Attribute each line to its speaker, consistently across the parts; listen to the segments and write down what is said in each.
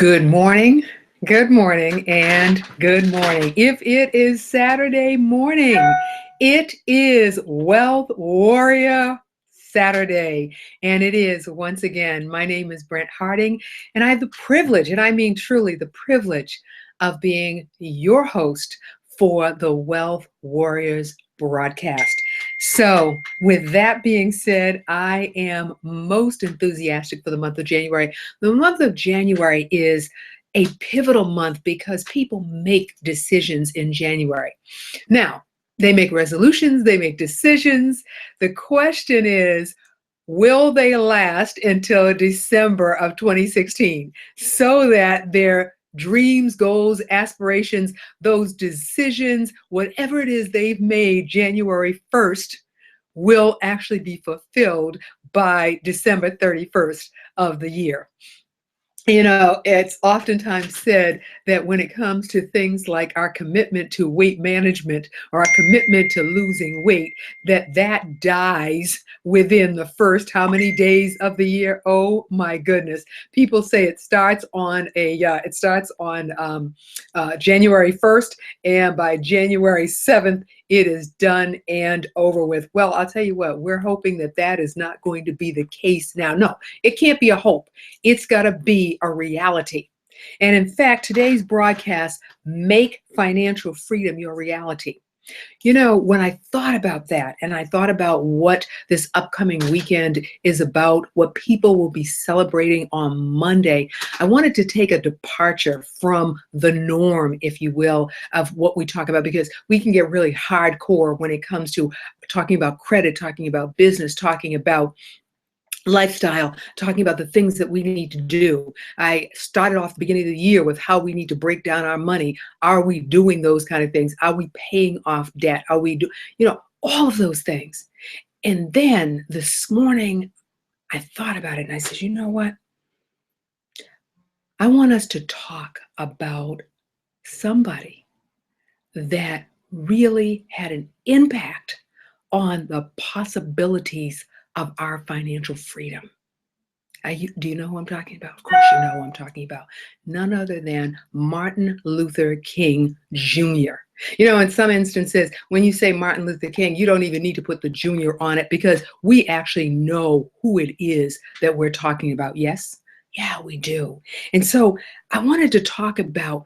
Speaker 1: Good morning, and good morning. If it is Saturday morning, it is Wealth Warrior Saturday. And it is, once again, my name is Brent Harding, and I have the privilege, and I mean truly the privilege, of being your host for the Wealth Warriors broadcast. So, with that being said, I am most enthusiastic for the month of January. The month of January is a pivotal month because people make decisions in January. Now, they make resolutions, they make decisions. The question is, will they last until December of 2016 so that their dreams, goals, aspirations, those decisions, whatever it is they've made January 1st, will actually be fulfilled by December 31st of the year? You know, it's oftentimes said that when it comes to things like our commitment to weight management or our commitment to losing weight, that dies within the first how many days of the year? Oh my goodness! People say it starts on January 1st, and by January 7th, it is done and over with. Well, I'll tell you what, we're hoping that is not going to be the case now. No, it can't be a hope. It's got to be a reality. And in fact, today's broadcast, Make Financial Freedom Your Reality. You know, when I thought about that and I thought about what this upcoming weekend is about, what people will be celebrating on Monday, I wanted to take a departure from the norm, if you will, of what we talk about, because we can get really hardcore when it comes to talking about credit, talking about business, talking about lifestyle, talking about the things that we need to do. I started off the beginning of the year with how we need to break down our money. Are we doing those kind of things? Are we paying off debt? Are we all of those things? And then this morning, I thought about it and I said, you know what? I want us to talk about somebody that really had an impact on the possibilities of our financial freedom. Do you know who I'm talking about? Of course you know who I'm talking about. None other than Martin Luther King Jr. You know, in some instances, when you say Martin Luther King, you don't even need to put the junior on it because we actually know who it is that we're talking about. Yes? Yeah, we do. And so I wanted to talk about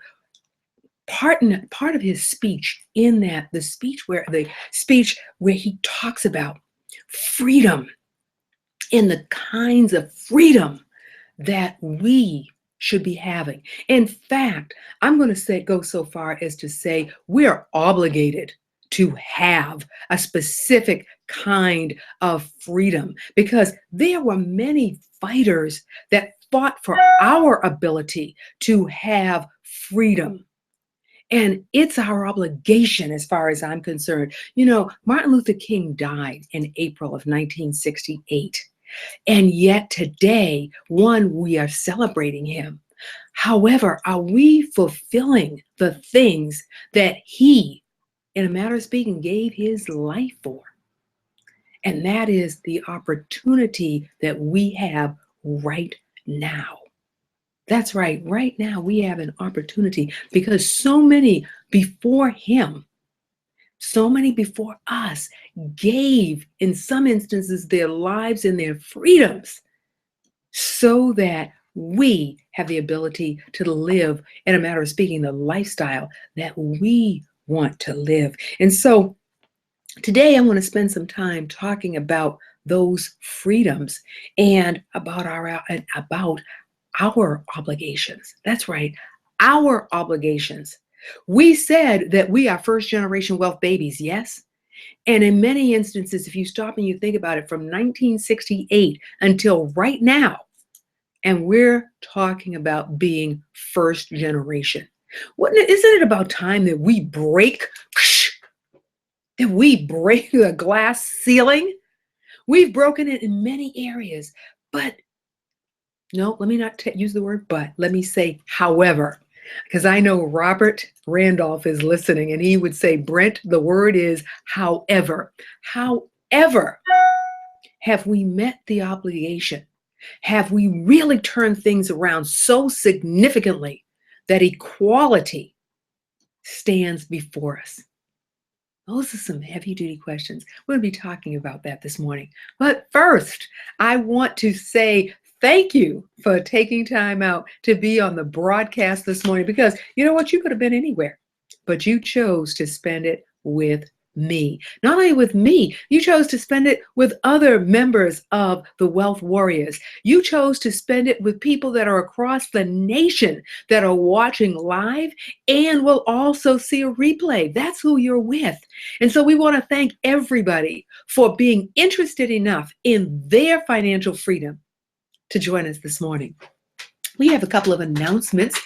Speaker 1: part of his speech, in that the speech where he talks about freedom and the kinds of freedom that we should be having. In fact, I'm going to go so far as to say we're obligated to have a specific kind of freedom, because there were many fighters that fought for our ability to have freedom. And it's our obligation, as far as I'm concerned. You know, Martin Luther King died in April of 1968. And yet today, we are celebrating him. However, are we fulfilling the things that he, in a matter of speaking, gave his life for? And that is the opportunity that we have right now. That's right. Right now, we have an opportunity because so many before him, so many before us gave, in some instances, their lives and their freedoms so that we have the ability to live, in a matter of speaking, the lifestyle that we want to live. And so today I want to spend some time talking about those freedoms and about our obligations. That's right, our obligations. We said that we are first generation wealth babies, yes? And in many instances, if you stop and you think about it, from 1968 until right now, and we're talking about being first generation. Isn't it about time that we break the glass ceiling? We've broken it in many areas, but no, let me not use the word but. Let me say however, because I know Robert Randolph is listening, and he would say, Brent, the word is however. However, have we met the obligation? Have we really turned things around so significantly that equality stands before us? Those are some heavy duty questions. We're going to be talking about that this morning. But first, I want to say thank you for taking time out to be on the broadcast this morning, because you know what? You could have been anywhere, but you chose to spend it with me. Not only with me, you chose to spend it with other members of the Wealth Warriors. You chose to spend it with people that are across the nation that are watching live and will also see a replay. That's who you're with. And so we want to thank everybody for being interested enough in their financial freedom to join us this morning. We have a couple of announcements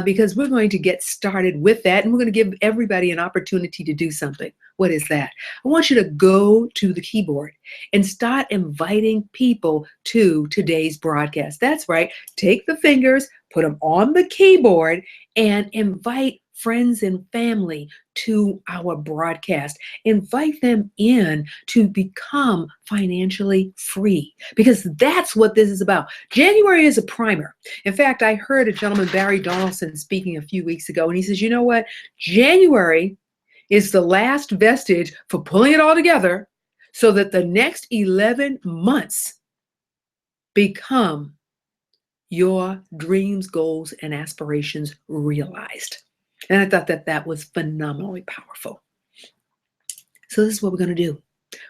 Speaker 1: because we're going to get started with that, and we're going to give everybody an opportunity to do something. What is that? I want you to go to the keyboard and start inviting people to today's broadcast. That's right. Take the fingers, put them on the keyboard, and invite friends and family to our broadcast. Invite them in to become financially free, because that's what this is about. January is a primer. In fact, I heard a gentleman, Barry Donaldson, speaking a few weeks ago, and he says, you know what? January is the last vestige for pulling it all together so that the next 11 months become your dreams, goals, and aspirations realized. And I thought that that was phenomenally powerful. So this is what we're going to do.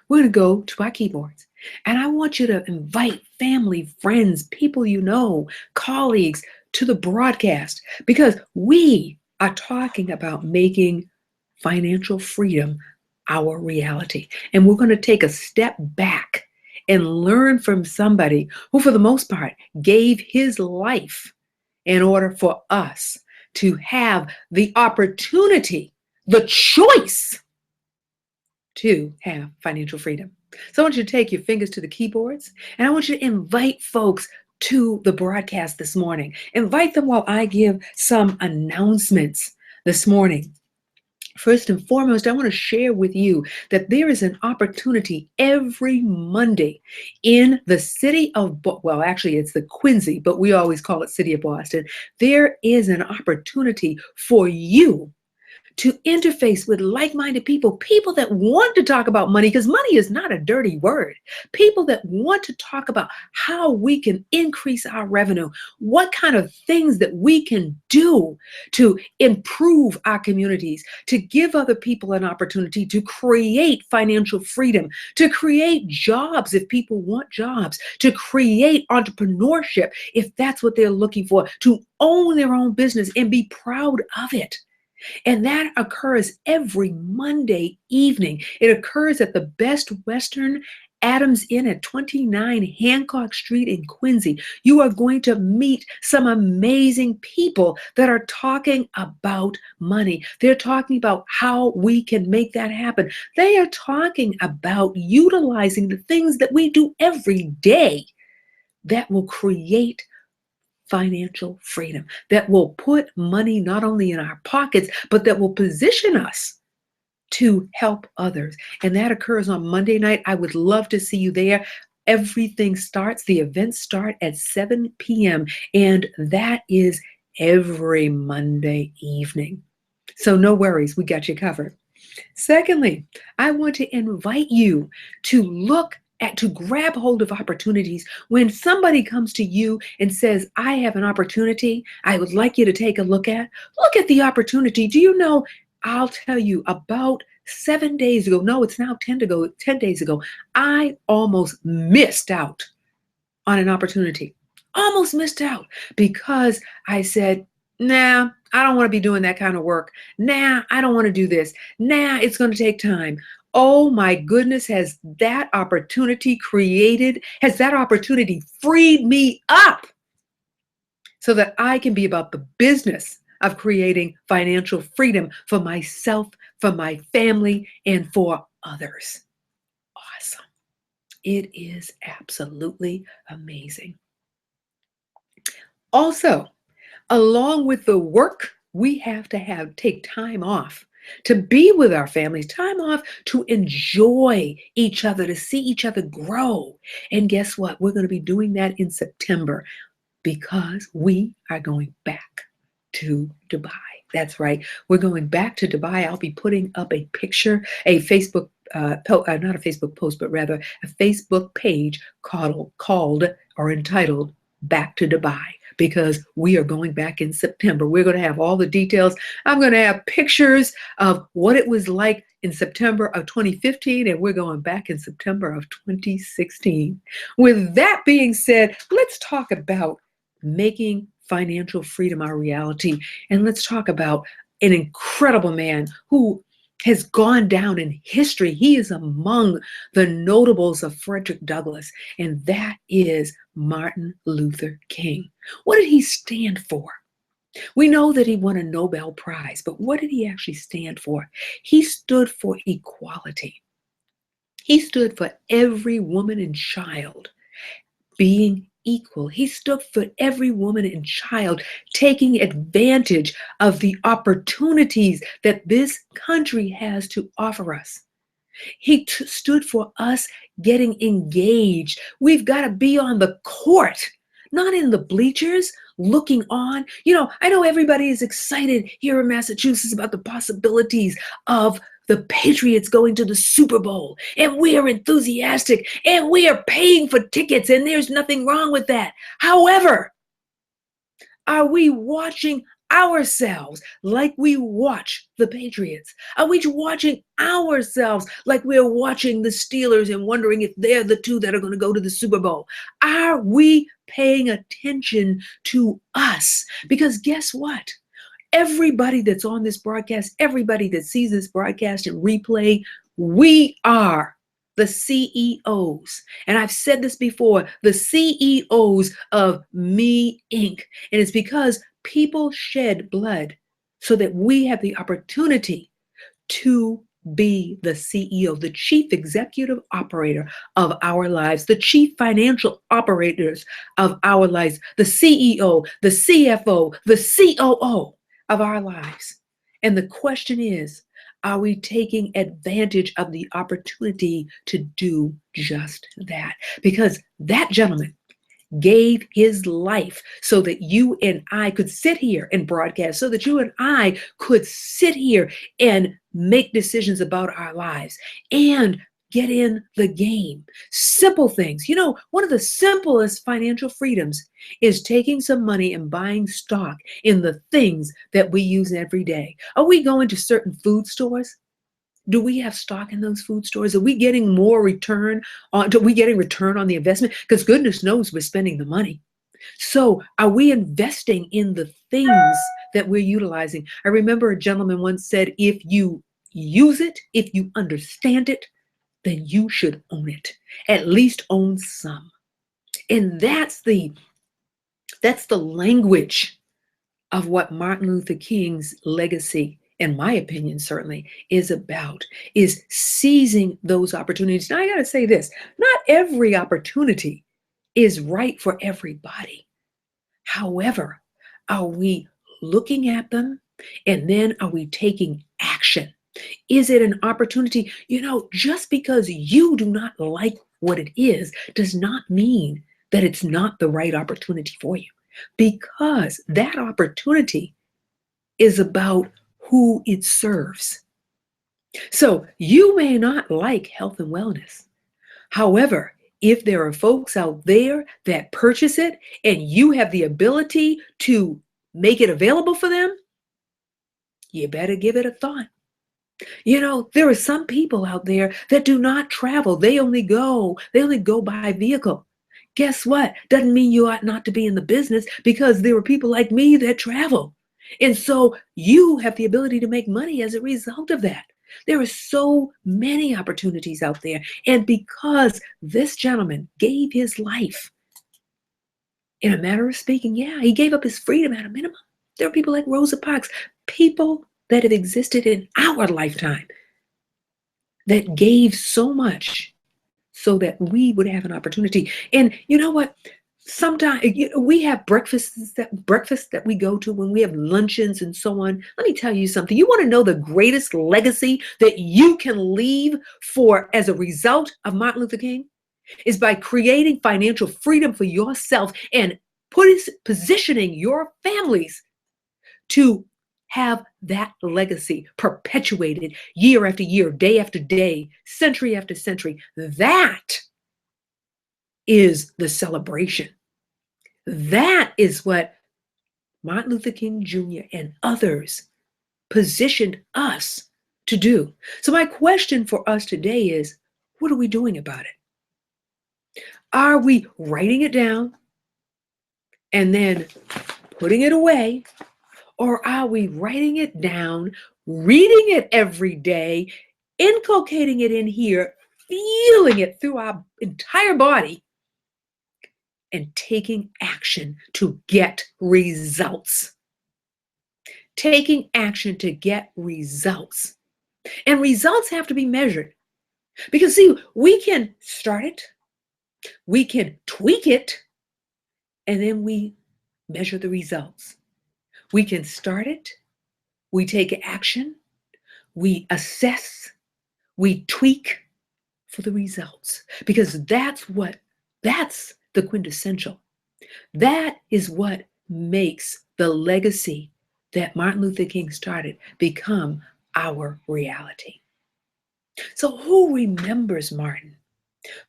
Speaker 1: We're going to go to our keyboards, and I want you to invite family, friends, people you know, colleagues to the broadcast, because we are talking about making financial freedom our reality. And we're going to take a step back and learn from somebody who, for the most part, gave his life in order for us to have the opportunity, the choice to have financial freedom. So I want you to take your fingers to the keyboards, and I want you to invite folks to the broadcast this morning. Invite them while I give some announcements this morning. First and foremost, I want to share with you that there is an opportunity every Monday in the city of, well, actually it's the Quincy, but we always call it City of Boston. There is an opportunity for you to interface with like-minded people, people that want to talk about money, because money is not a dirty word. People that want to talk about how we can increase our revenue, what kind of things that we can do to improve our communities, to give other people an opportunity to create financial freedom, to create jobs if people want jobs, to create entrepreneurship if that's what they're looking for, to own their own business and be proud of it. And that occurs every Monday evening. It occurs at the Best Western Adams Inn at 29 Hancock Street in Quincy. You are going to meet some amazing people that are talking about money. They're talking about how we can make that happen. They are talking about utilizing the things that we do every day that will create financial freedom, that will put money not only in our pockets, but that will position us to help others. And that occurs on Monday night. I would love to see you there. Everything starts, the events start at 7 p.m. And that is every Monday evening. So no worries, we got you covered. Secondly, I want to invite you to grab hold of opportunities. When somebody comes to you and says, I have an opportunity I would like you to take a look at the opportunity. Do you know, I'll tell you, about 7 days ago, no, it's now 10 days ago, I almost missed out on an opportunity. Almost missed out because I said, nah, I don't want to be doing that kind of work. Nah, I don't want to do this. Nah, it's going to take time. Oh my goodness, has that opportunity freed me up so that I can be about the business of creating financial freedom for myself, for my family, and for others. Awesome. It is absolutely amazing. Also, along with the work, we have to take time off to be with our families, time off to enjoy each other, to see each other grow. And guess what? We're going to be doing that in September because we are going back to Dubai. That's right. We're going back to Dubai. I'll be putting up a picture, a Facebook, not a Facebook post, but rather a Facebook page called or entitled Back to Dubai, because we are going back in September. We're going to have all the details. I'm going to have pictures of what it was like in September of 2015, and we're going back in September of 2016. With that being said, let's talk about making financial freedom our reality. And let's talk about an incredible man who has gone down in history. He is among the notables of Frederick Douglass, and that is Martin Luther King. What did he stand for? We know that he won a Nobel Prize, but what did he actually stand for? He stood for equality. He stood for every woman and child being equal. He stood for every woman and child taking advantage of the opportunities that this country has to offer us. He stood for us getting engaged. We've got to be on the court, not in the bleachers looking on. You know, I know everybody is excited here in Massachusetts about the possibilities of the Patriots going to the Super Bowl, and we are enthusiastic and we are paying for tickets, and there's nothing wrong with that. However, are we watching ourselves like we watch the Patriots? Are we watching ourselves like we're watching the Steelers and wondering if they're the two that are going to go to the Super Bowl? Are we paying attention to us? Because guess what? Everybody that's on this broadcast, everybody that sees this broadcast and replay, we are the CEOs. And I've said this before, the CEOs of Me Inc. And it's because people shed blood so that we have the opportunity to be the CEO, the chief executive operator of our lives, the chief financial operators of our lives, the CEO, the CFO, the COO of our lives. And the question is, are we taking advantage of the opportunity to do just that? Because that gentleman gave his life so that you and I could sit here and broadcast, so that you and I could sit here and make decisions about our lives and get in the game. Simple things. You know, one of the simplest financial freedoms is taking some money and buying stock in the things that we use every day. Are we going to certain food stores? Do we have stock in those food stores? Are we getting more return on, are we getting return on the investment? Because goodness knows we're spending the money. So are we investing in the things that we're utilizing? I remember a gentleman once said, if you use it, if you understand it, then you should own it. At least own some. And that's the language of what Martin Luther King's legacy, in my opinion, certainly is about, is seizing those opportunities. Now, I got to say this, not every opportunity is right for everybody. However, are we looking at them, and then are we taking action? Is it an opportunity? You know, just because you do not like what it is does not mean that it's not the right opportunity for you, because that opportunity is about who it serves. So you may not like health and wellness. However, if there are folks out there that purchase it and you have the ability to make it available for them, you better give it a thought. You know, there are some people out there that do not travel. They only go by vehicle. Guess what? Doesn't mean you ought not to be in the business, because there are people like me that travel. And so you have the ability to make money as a result of that. There are so many opportunities out there. And because this gentleman gave his life, in a matter of speaking, yeah, he gave up his freedom at a minimum. There are people like Rosa Parks, people that have existed in our lifetime that gave so much so that we would have an opportunity. And you know what? Sometimes we have breakfast that we go to, when we have luncheons and so on. Let me tell you something. You want to know the greatest legacy that you can leave for as a result of Martin Luther King? Is by creating financial freedom for yourself and positioning your families to have that legacy perpetuated year after year, day after day, century after century. That is the celebration. That is what Martin Luther King Jr. and others positioned us to do. So my question for us today is, what are we doing about it? Are we writing it down and then putting it away? Or are we writing it down, reading it every day, inculcating it in here, feeling it through our entire body, and taking action to get results? Taking action to get results. And results have to be measured. Because, see, we can start it, we can tweak it, and then we measure the results. We can start it, we take action, we assess, we tweak for the results. Because that's the quintessential. That is what makes the legacy that Martin Luther King started become our reality. So who remembers Martin?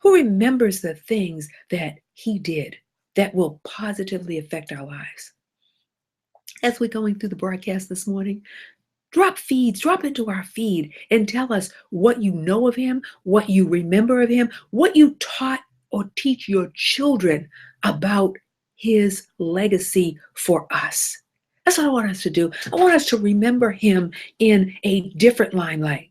Speaker 1: Who remembers the things that he did that will positively affect our lives? As we're going through the broadcast this morning, drop into our feed and tell us what you know of him, what you remember of him, what you taught or teach your children about his legacy for us. That's what I want us to do. I want us to remember him in a different limelight.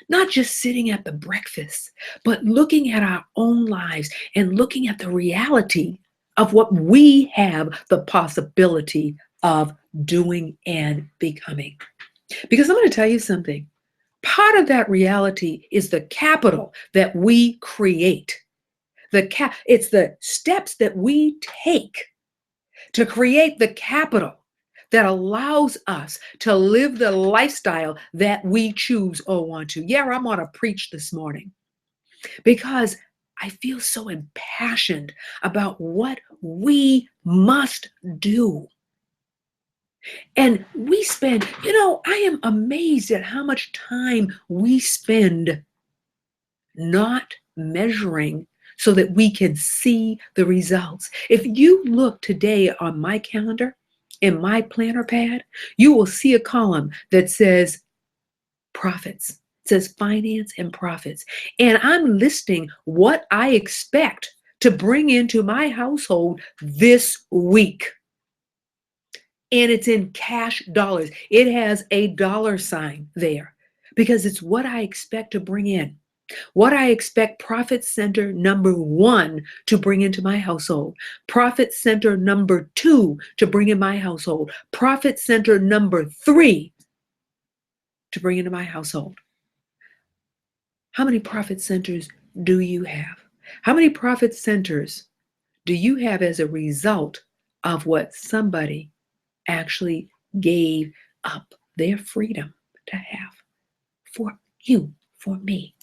Speaker 1: Not just sitting at the breakfast, but looking at our own lives and looking at the reality of what we have the possibility of doing and becoming. Because I'm going to tell you something. Part of that reality is the capital that we create. It's the steps that we take to create the capital that allows us to live the lifestyle that we choose or want to. Yeah, I'm going to preach this morning because I feel so impassioned about what we must do. And we spend, I am amazed at how much time we spend not measuring so that we can see the results. If you look today on my calendar, in my planner pad, you will see a column that says profits. It says finance and profits. And I'm listing what I expect to bring into my household this week. And it's in cash dollars. It has a dollar sign there because it's what I expect to bring in. What I expect profit center number 1 to bring into my household. Profit center number 2 to bring in my household. Profit center number 3 to bring into my household. How many profit centers do you have? How many profit centers do you have as a result of what somebody actually gave up their freedom to have for you, for me?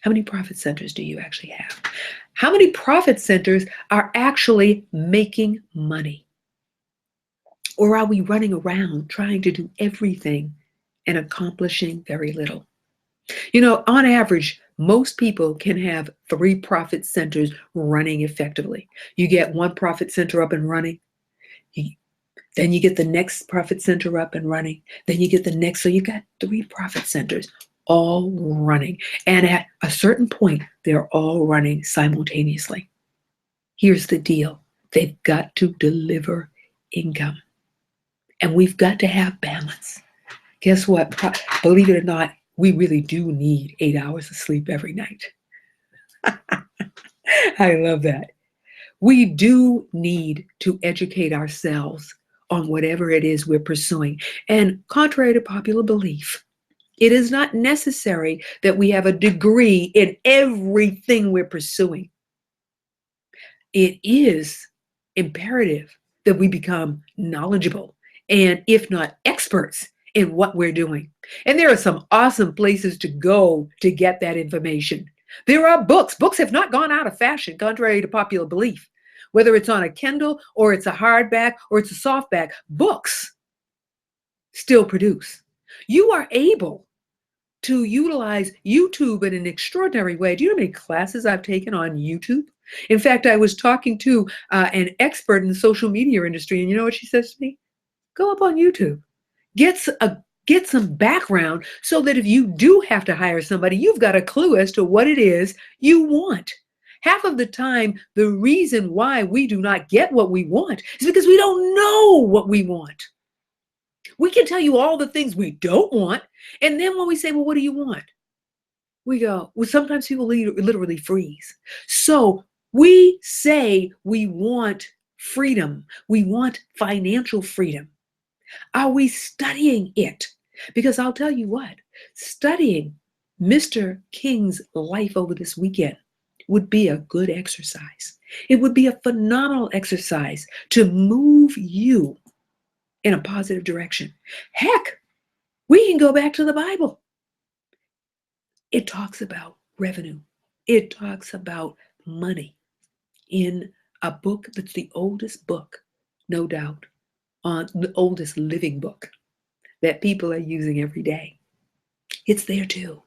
Speaker 1: How many profit centers do you actually have? How many profit centers are actually making money? Or are we running around trying to do everything and accomplishing very little? On average, most people can have 3 profit centers running effectively. You get 1 profit center up and running, then you get the next profit center up and running, then you get the next. So you got 3 profit centers all running. And at a certain point, they're all running simultaneously. Here's the deal. They've got to deliver income. And we've got to have balance. Guess what? Believe it or not, we really do need 8 hours of sleep every night. I love that. We do need to educate ourselves on whatever it is we're pursuing. And contrary to popular belief, it is not necessary that we have a degree in everything we're pursuing. It is imperative that we become knowledgeable and, if not experts, in what we're doing. And there are some awesome places to go to get that information. There are books. Books have not gone out of fashion, contrary to popular belief. Whether it's on a Kindle or it's a hardback or it's a softback, books still produce. You are able to utilize YouTube in an extraordinary way. Do you know how many classes I've taken on YouTube? In fact, I was talking to an expert in the social media industry, and you know what she says to me? Go up on YouTube, get some background so that if you do have to hire somebody, you've got a clue as to what it is you want. Half of the time, the reason why we do not get what we want is because we don't know what we want. We can tell you all the things we don't want, and then when we say, well, what do you want? We go, well, sometimes people literally freeze. So we say we want freedom. We want financial freedom. Are we studying it? Because I'll tell you what, studying Mr. King's life over this weekend would be a good exercise. It would be a phenomenal exercise to move you in a positive direction. Heck, we can go back to the Bible. It talks about revenue. It talks about money in a book that's the oldest book, no doubt, on the oldest living book that people are using every day. It's there too.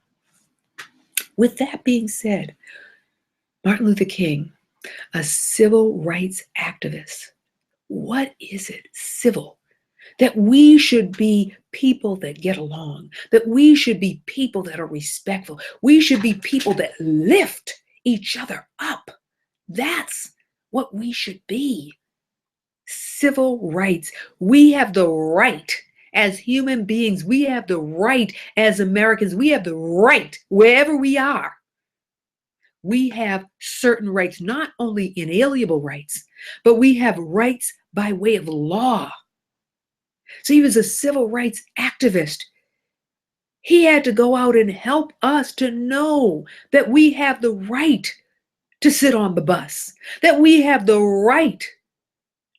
Speaker 1: With that being said, Martin Luther King, a civil rights activist, what is it civil? That we should be people that get along, that we should be people that are respectful. We should be people that lift each other up. That's what we should be. Civil rights. We have the right as human beings. We have the right as Americans. We have the right wherever we are. We have certain rights, not only inalienable rights, but we have rights by way of law. So he was a civil rights activist. He had to go out and help us to know that we have the right to sit on the bus, that we have the right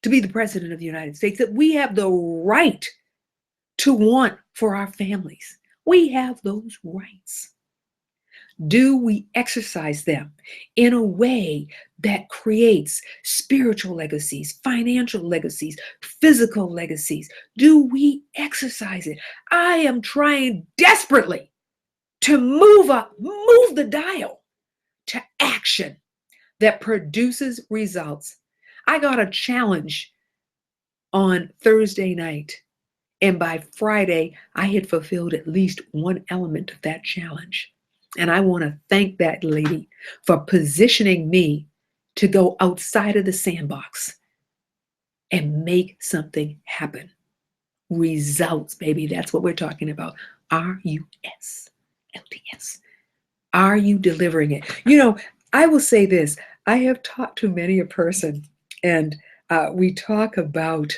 Speaker 1: to be the president of the United States, that we have the right to want for our families. We have those rights. Do we exercise them in a way that creates spiritual legacies, financial legacies, physical legacies? Do we exercise it? I am trying desperately to move the dial to action that produces results. I got a challenge on Thursday night, and by Friday, I had fulfilled at least one element of that challenge. And I want to thank that lady for positioning me to go outside of the sandbox and make something happen. Results, baby. That's what we're talking about. RUSLTS. Are you delivering it? You know, I will say this. I have talked to many a person, and we talk about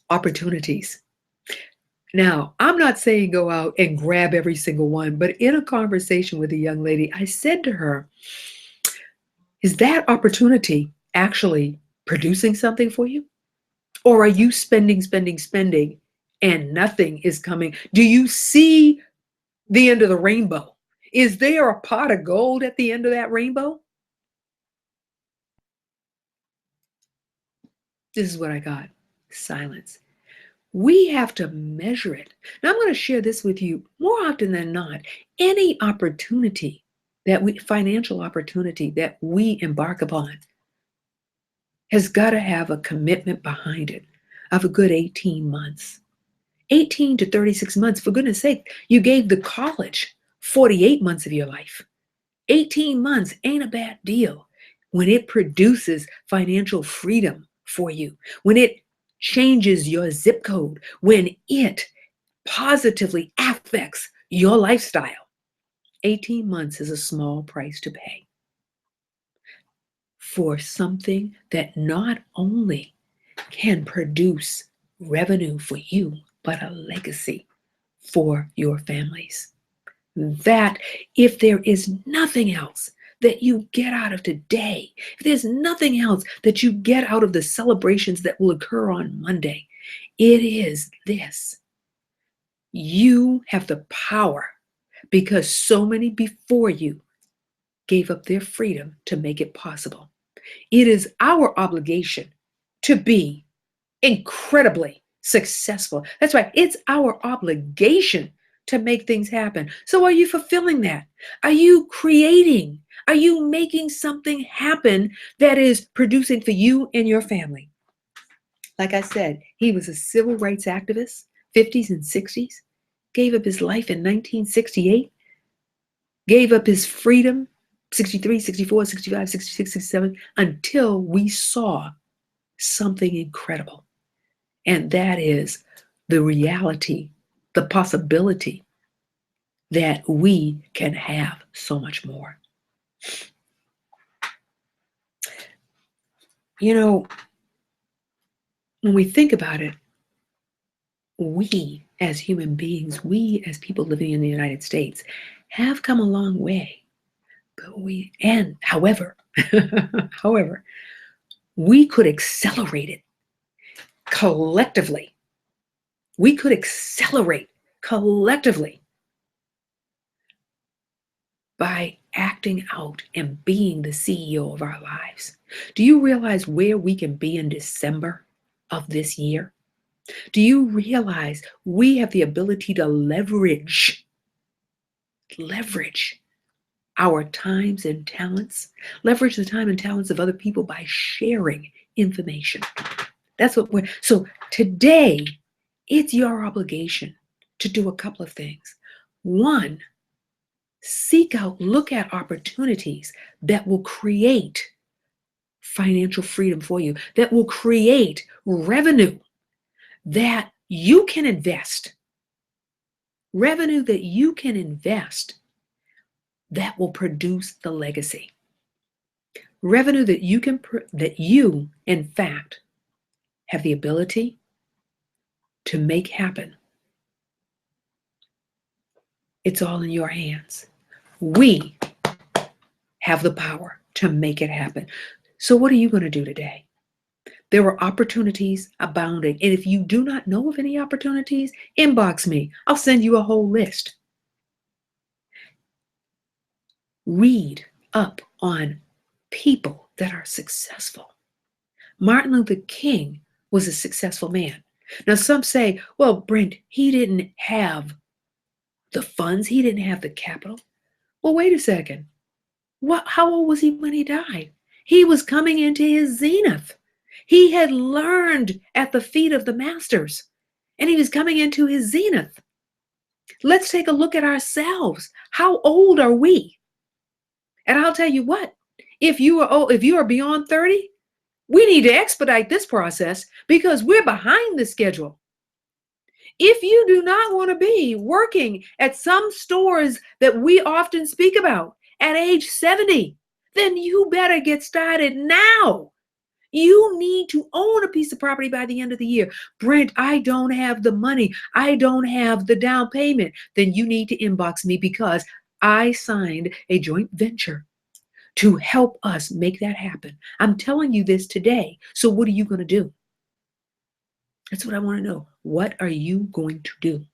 Speaker 1: opportunities. Now, I'm not saying go out and grab every single one, but in a conversation with a young lady, I said to her, is that opportunity actually producing something for you? Or are you spending, and nothing is coming? Do you see the end of the rainbow? Is there a pot of gold at the end of that rainbow? This is what I got. Silence. We have to measure it. Now, I'm going to share this with you more often than not. Any opportunity financial opportunity that we embark upon has got to have a commitment behind it of a good 18 months. 18 to 36 months, for goodness sake, you gave the college 48 months of your life. 18 months ain't a bad deal when it produces financial freedom for you, when it changes your zip code, when it positively affects your lifestyle. 18 months is a small price to pay for something that not only can produce revenue for you, but a legacy for your families. That, if there is nothing else, that you get out of today, if there's nothing else that you get out of the celebrations that will occur on Monday, it is this. You have the power because so many before you gave up their freedom to make it possible. It is our obligation to be incredibly successful. That's right. It's our obligation to make things happen. So are you fulfilling that? Are you creating? Are you making something happen that is producing for you and your family? Like I said, he was a civil rights activist, 50s and 60s, gave up his life in 1968, gave up his freedom, 63, 64, 65, 66, 67, until we saw something incredible. And that is the reality, the possibility that we can have so much more. You know, when we think about it, we as human beings, we as people living in the United States have come a long way. But however, however, we could accelerate it collectively. We could accelerate collectively by acting out and being the CEO of our lives. Do you realize where we can be in December of this year? Do you realize we have the ability to leverage our times and talents, leverage the time and talents of other people by sharing information? That's what so today, it's your obligation to do a couple of things. One, seek out, look at opportunities that will create financial freedom for you, that will create revenue that you can invest, that will produce the legacy, revenue that you in fact have the ability to make happen. It's all in your hands. We have the power to make it happen. So what are you going to do today? There are opportunities abounding. And if you do not know of any opportunities, inbox me. I'll send you a whole list. Read up on people that are successful. Martin Luther King was a successful man. Now, some say, well, Brent, he didn't have the funds. He didn't have the capital. Well, wait a second. How old was he when he died? He was coming into his zenith. He had learned at the feet of the masters, and he was coming into his zenith. Let's take a look at ourselves. How old are we? And I'll tell you what, if you are beyond 30, we need to expedite this process because we're behind the schedule. If you do not want to be working at some stores that we often speak about at age 70, then you better get started now. You need to own a piece of property by the end of the year. Brent, I don't have the money. I don't have the down payment. Then you need to inbox me because I signed a joint venture to help us make that happen. I'm telling you this today. So what are you going to do? That's what I want to know. What are you going to do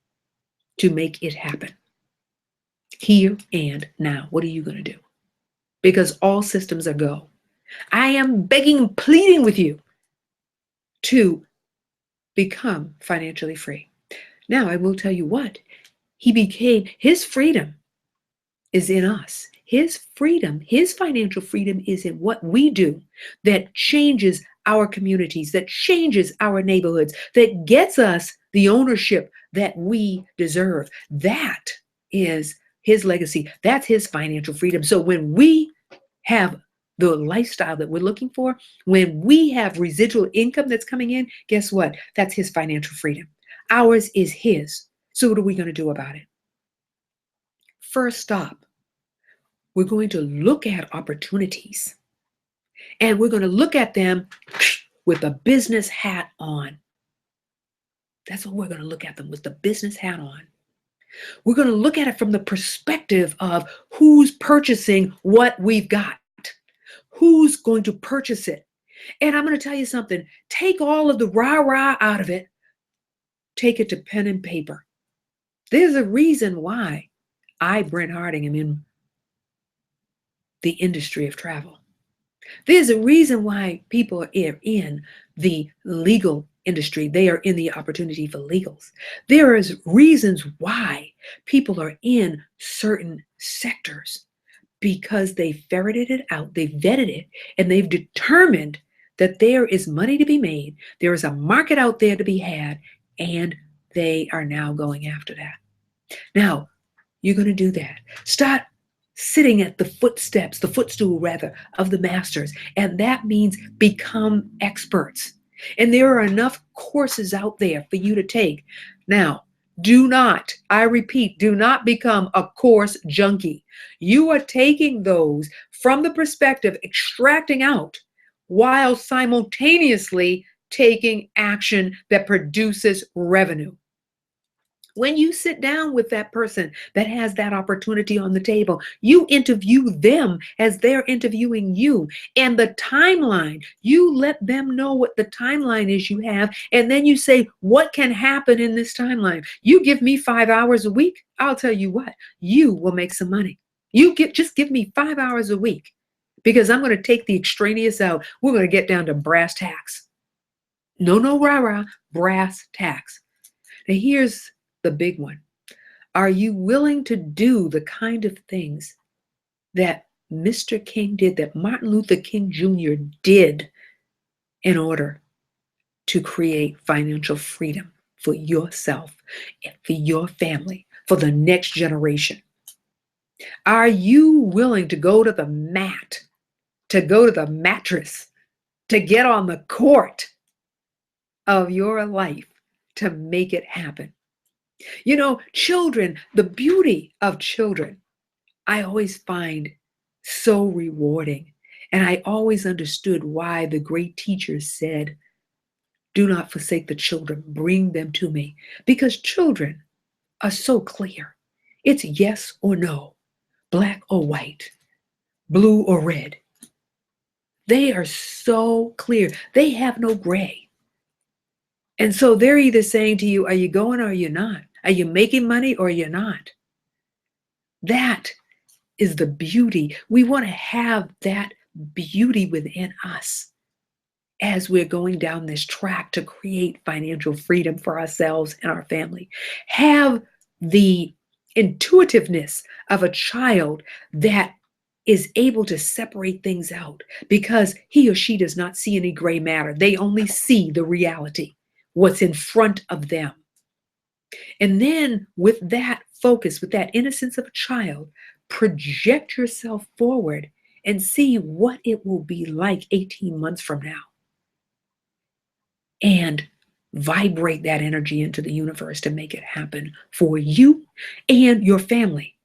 Speaker 1: to make it happen? Here and now. What are you going to do? Because all systems are go. I am begging, pleading with you to become financially free. Now, I will tell you what. His freedom is in us. His freedom, his financial freedom is in what we do that changes our communities, that changes our neighborhoods, that gets us the ownership that we deserve. That is his legacy. That's his financial freedom. So when we have the lifestyle that we're looking for, when we have residual income that's coming in, guess what? That's his financial freedom. Ours is his. So what are we going to do about it? First stop. We're going to look at opportunities, and we're going to look at them with a business hat on. That's what we're going to look at them with, the business hat on. We're going to look at it from the perspective of who's purchasing what we've got. Who's going to purchase it? And I'm going to tell you something. Take all of the rah-rah out of it. Take it to pen and paper. There's a reason why I, Brent Harding, am in the industry of travel. There's a reason why people are in the legal industry. They are in the opportunity for legals. There is reasons why people are in certain sectors because they ferreted it out, they vetted it, and they've determined that there is money to be made. There is a market out there to be had, and they are now going after that. Now, you're going to do that. Start sitting at the footstool rather, of the masters. And that means become experts. And there are enough courses out there for you to take. Now, do not, I repeat, do not become a course junkie. You are taking those from the perspective, extracting out, while simultaneously taking action that produces revenue. When you sit down with that person that has that opportunity on the table, you interview them as they're interviewing you. And the timeline, you let them know what the timeline is you have. And then you say, what can happen in this timeline? You give me 5 hours a week. I'll tell you what, you will make some money. Just give me 5 hours a week because I'm going to take the extraneous out. We're going to get down to brass tacks. No, rah-rah, brass tacks. Now here's the big one. Are you willing to do the kind of things that Mr. King did, that Martin Luther King Jr. did in order to create financial freedom for yourself and for your family, for the next generation? Are you willing to go to the mat, to go to the mattress, to get on the court of your life to make it happen? You know, children, the beauty of children, I always find so rewarding. And I always understood why the great teachers said, do not forsake the children, bring them to me. Because children are so clear. It's yes or no, black or white, blue or red. They are so clear. They have no gray. And so they're either saying to you, are you going or are you not? Are you making money or you're not? That is the beauty. We want to have that beauty within us as we're going down this track to create financial freedom for ourselves and our family. Have the intuitiveness of a child that is able to separate things out because he or she does not see any gray matter. They only see the reality, what's in front of them. And then with that focus, with that innocence of a child, project yourself forward and see what it will be like 18 months from now. And vibrate that energy into the universe to make it happen for you and your family.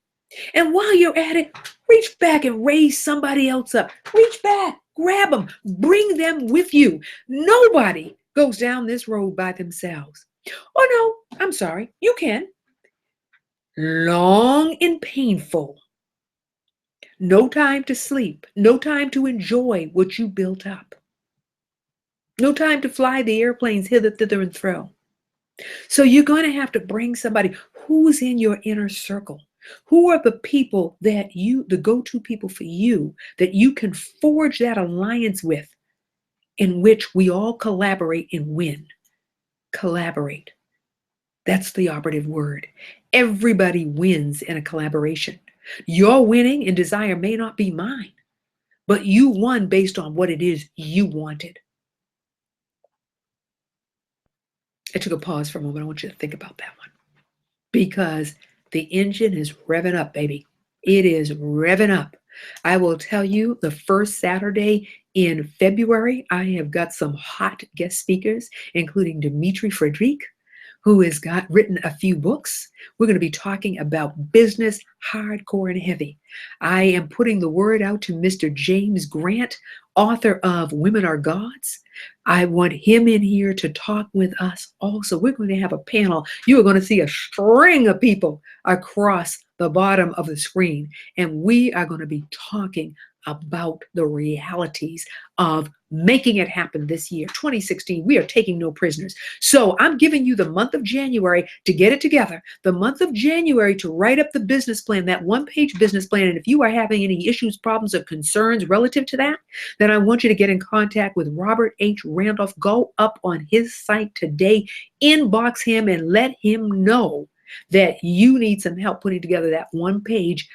Speaker 1: And while you're at it, reach back and raise somebody else up. Reach back, grab them, bring them with you. Nobody goes down this road by themselves. Oh no, I'm sorry, you can. Long and painful. No time to sleep. No time to enjoy what you built up. No time to fly the airplanes hither, thither, and fro. So you're going to have to bring somebody who's in your inner circle. Who are the people that the go-to people for you, that you can forge that alliance with, in which we all collaborate and win. Collaborate. That's the operative word. Everybody wins in a collaboration. Your winning and desire may not be mine, but you won based on what it is you wanted. I took a pause for a moment. I want you to think about that one. Because the engine is revving up, baby. It is revving up. I will tell you, the first Saturday in February, I have got some hot guest speakers, including Dimitri Frederic, who has written a few books. We're going to be talking about business, hardcore and heavy. I am putting the word out to Mr. James Grant, author of Women Are Gods. I want him in here to talk with us also. We're going to have a panel. You are going to see a string of people across the bottom of the screen, and we are going to be talking about the realities of making it happen this year, 2016. We are taking no prisoners. So I'm giving you the month of January to get it together, the month of January to write up the business plan, that one-page business plan. And if you are having any issues, problems, or concerns relative to that, then I want you to get in contact with Robert H. Randolph. Go up on his site today, inbox him, and let him know that you need some help putting together that one-page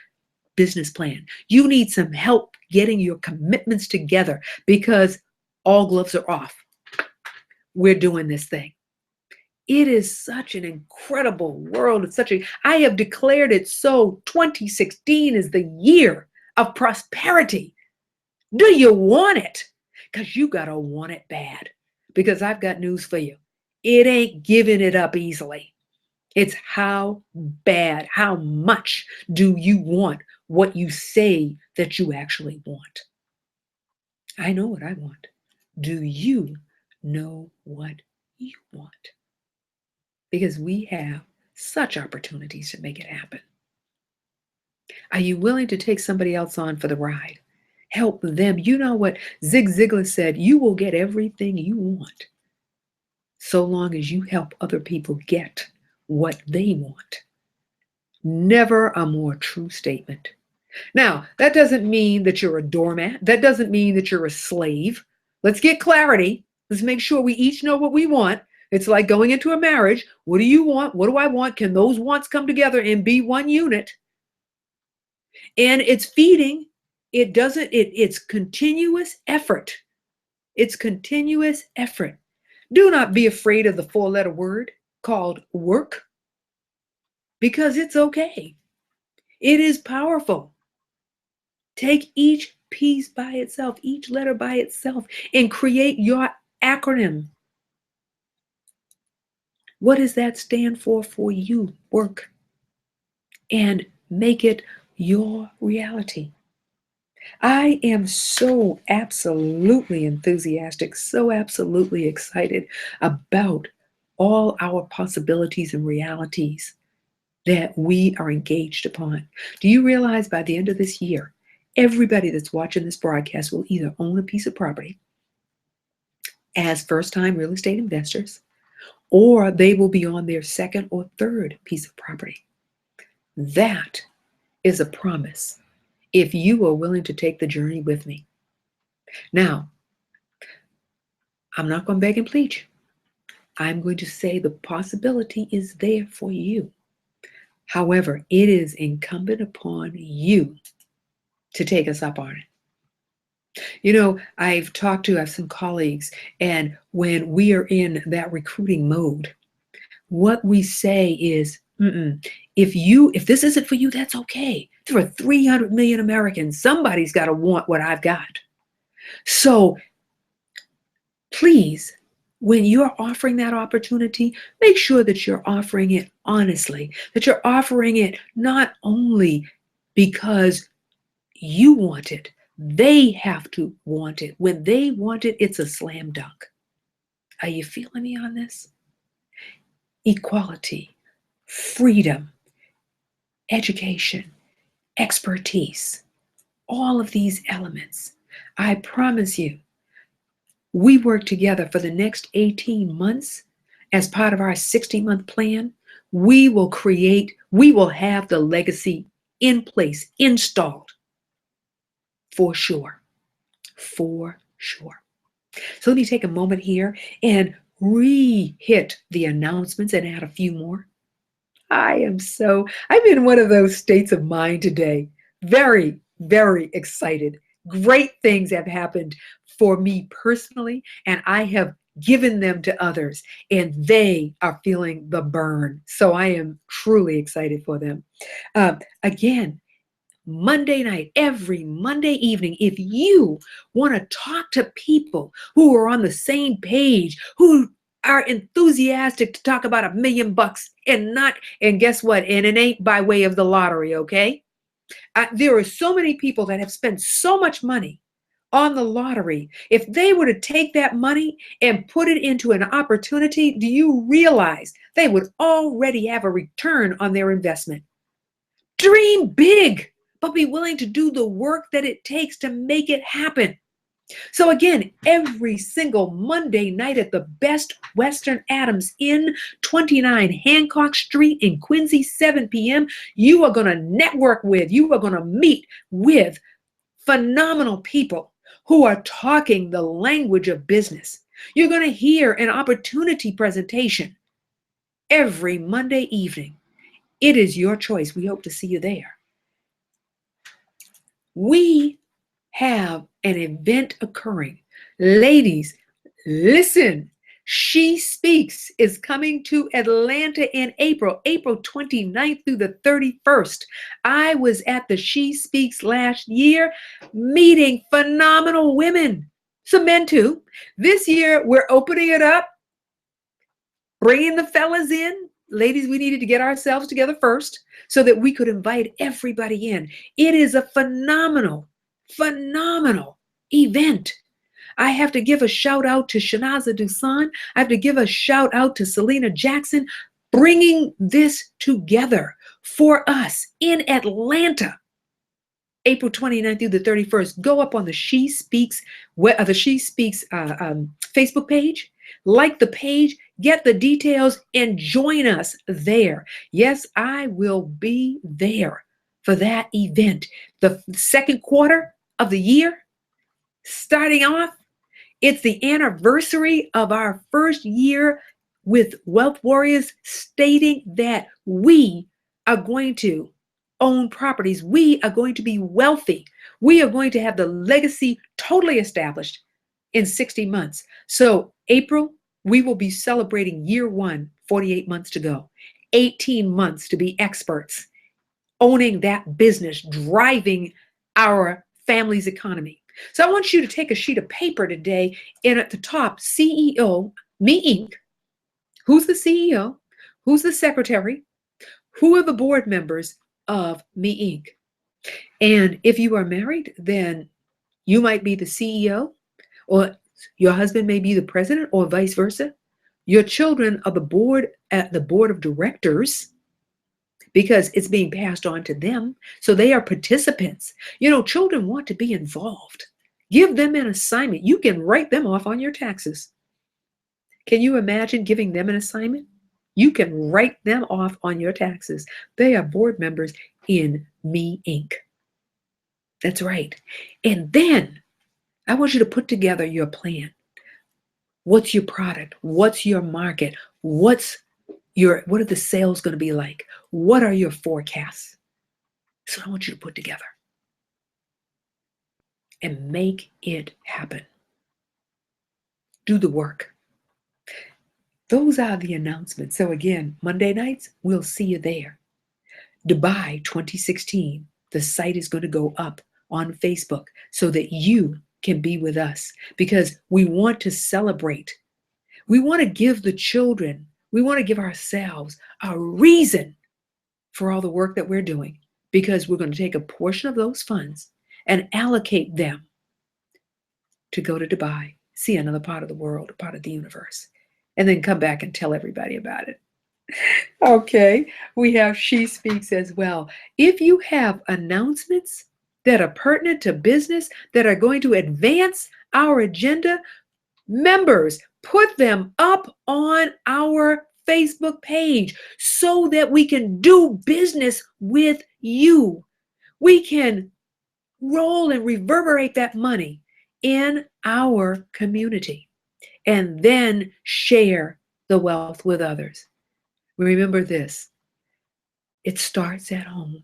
Speaker 1: business plan. You need some help getting your commitments together because all gloves are off. We're doing this thing. It is such an incredible world. I have declared it so. 2016 is the year of prosperity. Do you want it? Because you got to want it bad. Because I've got news for you. It ain't giving it up easily. It's how bad, how much do you want what you say that you actually want? I know what I want. Do you know what you want? Because we have such opportunities to make it happen. Are you willing to take somebody else on for the ride? Help them. You know what Zig Ziglar said, you will get everything you want so long as you help other people get what they want. Never a more true statement. Now, that doesn't mean that you're a doormat. That doesn't mean that you're a slave. Let's get clarity. Let's make sure we each know what we want. It's like going into a marriage. What do you want? What do I want? Can those wants come together and be one unit? And it's feeding. It's continuous effort. It's continuous effort. Do not be afraid of the four-letter word called work, because it's okay. It is powerful. Take each piece by itself, each letter by itself, and create your acronym. What does that stand for you? Work. And make it your reality. I am so absolutely enthusiastic, so absolutely excited about all our possibilities and realities that we are engaged upon. Do you realize by the end of this year, everybody that's watching this broadcast will either own a piece of property as first-time real estate investors, or they will be on their second or third piece of property. That is a promise if you are willing to take the journey with me. Now, I'm not going to beg and plead you. I'm going to say the possibility is there for you. However, it is incumbent upon you to take us up on it. You know, I have some colleagues, and when we are in that recruiting mode, what we say is, if this isn't for you, that's okay. There are 300 million Americans. Somebody's got to want what I've got. So please, when you're offering that opportunity, make sure that you're offering it honestly, that you're offering it not only because you want it, they have to want it. When they want it, it's a slam dunk. Are you feeling me on this? Equality, freedom, education, expertise, all of these elements. I promise you, we work together for the next 18 months as part of our 60-month plan. We will have the legacy in place, installed, for sure, for sure. So let me take a moment here and re-hit the announcements and add a few more. I'm in one of those states of mind today. Very, very excited. Great things have happened for me personally, and I have given them to others, and they are feeling the burn. So I am truly excited for them. Again, Monday night, every Monday evening, if you want to talk to people who are on the same page, who are enthusiastic to talk about $1 million and guess what? And it ain't by way of the lottery, okay? There are so many people that have spent so much money on the lottery. If they were to take that money and put it into an opportunity, do you realize they would already have a return on their investment? Dream big, but be willing to do the work that it takes to make it happen. So again, every single Monday night at the Best Western Adams Inn, 29 Hancock Street in Quincy, 7 p.m., you are going to network with, you are going to meet with phenomenal people who are talking the language of business. You're going to hear an opportunity presentation every Monday evening. It is your choice. We hope to see you there. We have an event occurring. Ladies, listen. She Speaks is coming to Atlanta in April 29th through the 31st. I was at the She Speaks last year meeting phenomenal women, some men too. This year, we're opening it up, bringing the fellas in. Ladies, we needed to get ourselves together first so that we could invite everybody in. It is a phenomenal event. I have to give a shout out to Shanaza Dusan. I have to give a shout out to Selena Jackson, bringing this together for us in Atlanta. April 29th through the 31st. Go up on the She Speaks Facebook page, like the page, get the details, and join us there. Yes, I will be there for that event. The second quarter of the year, starting off, it's the anniversary of our first year with Wealth Warriors, stating that we are going to own properties. We are going to be wealthy. We are going to have the legacy totally established in 60 months. So April, we will be celebrating year one, 48 months to go, 18 months to be experts, owning that business, driving our family's economy. So I want you to take a sheet of paper today, and at the top, CEO, Me Inc. Who's the CEO? Who's the secretary? Who are the board members of Me Inc.? And if you are married, then you might be the CEO, or your husband may be the president, or vice versa. Your children are the board at the board of directors, because it's being passed on to them. So they are participants. You know, children want to be involved. Give them an assignment. You can write them off on your taxes. Can you imagine giving them an assignment? You can write them off on your taxes. They are board members in Me Inc. That's right. And then I want you to put together your plan. What's your product? What's your market? What are the sales going to be like? What are your forecasts? So I want you to put together and make it happen. Do the work. Those are the announcements. So again, Monday nights, we'll see you there. Dubai 2016, the site is going to go up on Facebook so that you can be with us, because we want to celebrate. We want to give the children, we want to give ourselves a reason for all the work that we're doing, because we're going to take a portion of those funds and allocate them to go to Dubai, see another part of the world, a part of the universe, and then come back and tell everybody about it. Okay, we have She Speaks as well. If you have announcements that are pertinent to business, that are going to advance our agenda, members, put them up on our Facebook page so that we can do business with you. We can roll and reverberate that money in our community and then share the wealth with others. Remember this, it starts at home.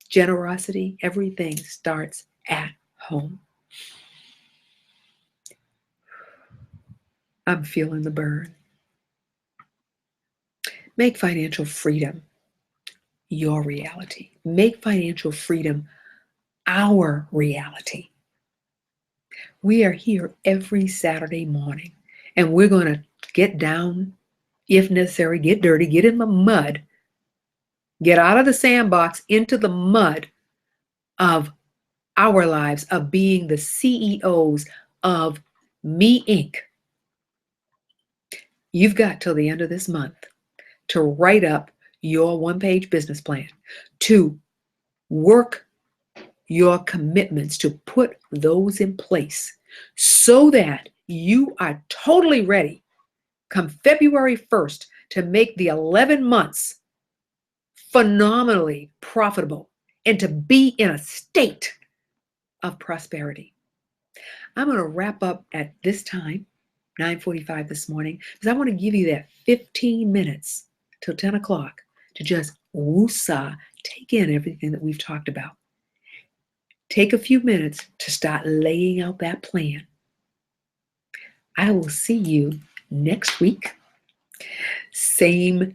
Speaker 1: Generosity, everything starts at home. I'm feeling the burn. Make financial freedom your reality. Make financial freedom our reality. We are here every Saturday morning, and we're going to get down, if necessary, get dirty, get in the mud, get out of the sandbox into the mud of our lives, of being the CEOs of Me Inc. You've got till the end of this month to write up your one-page business plan, to work your commitments, to put those in place so that you are totally ready come February 1st to make the 11 months phenomenally profitable and to be in a state of prosperity. I'm going to wrap up at this time, 9:45 this morning, because I want to give you that 15 minutes till 10 o'clock to just woosah, take in everything that we've talked about. Take a few minutes to start laying out that plan. I will see you next week, same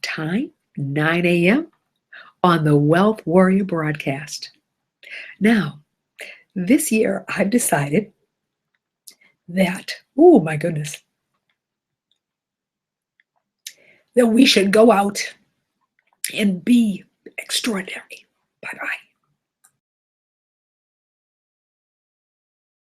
Speaker 1: time, 9 a.m. on the Wealth Warrior broadcast. Now, this year I've decided that, oh my goodness, that we should go out and be extraordinary. Bye-bye.